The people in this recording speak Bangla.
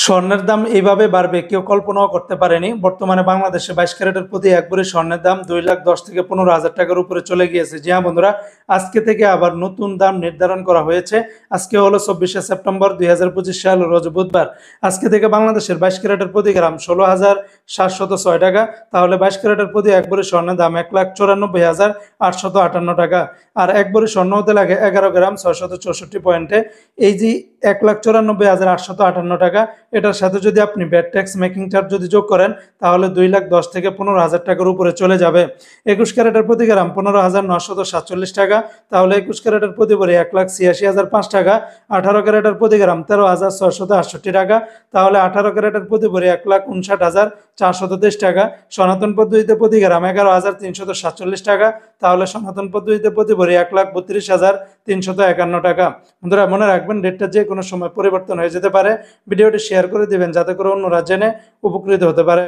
স্বর্ণের দাম এইভাবে বাড়বে কেউ কল্পনাও করতে পারেনি। বর্তমানে বাংলাদেশে 22 ক্যারেটের প্রতি এক ভরি স্বর্ণের দাম 2,10,000 থেকে 15,000 টাকার উপরে চলে গিয়েছে। জি হ্যাঁ বন্ধুরা, আজকে থেকে আবার নতুন দাম নির্ধারণ করা হয়েছে। আজকে হলো 24শে সেপ্টেম্বর 2025 সাল, রোজ বুধবার। আজকে থেকে বাংলাদেশের 22 ক্যারেটের প্রতি গ্রাম 16,706 টাকা। তাহলে 22 ক্যারেটের প্রতি এক ভরি স্বর্ণের দাম 1,94,858 টাকা। আর এক ভরি স্বর্ণ হতে লাগে 11 গ্রাম 664 পয়েন্টে। এই যে 1,94,858 টাকা, এটার সাথে যদি আপনি ব্যাট ট্যাক্স মেকিং চার্জ যদি যোগ করেন তাহলে 2,10,000 থেকে 15,000 টাকার উপরে চলে যাবে। 21 ক্যারেটের প্রতি গ্রাম 15,947 টাকা। তাহলে 21 ক্যারেটের প্রতি ভরি 1,86,005 টাকা। 18 ক্যারেটের প্রতি গ্রাম 13,668 টাকা। তাহলে 18 ক্যারেটের প্রতি ভরি 1,59,423 টাকা। সনাতন পদ্ধতিতে প্রতি গ্রাম 11,347 টাকা। তাহলে সনাতন পদ্ধতিতে প্রতি ভরি 1,32,351 টাকা। বন্ধুরা মনে রাখবেন, ডেটটা যে কোনো সময় পরিবর্তন হয়ে যেতে পারে। ভিডিওটি শেয়ার করে দিবেন যাতে করে অন্যরা জেনে উপকৃত হতে পারে।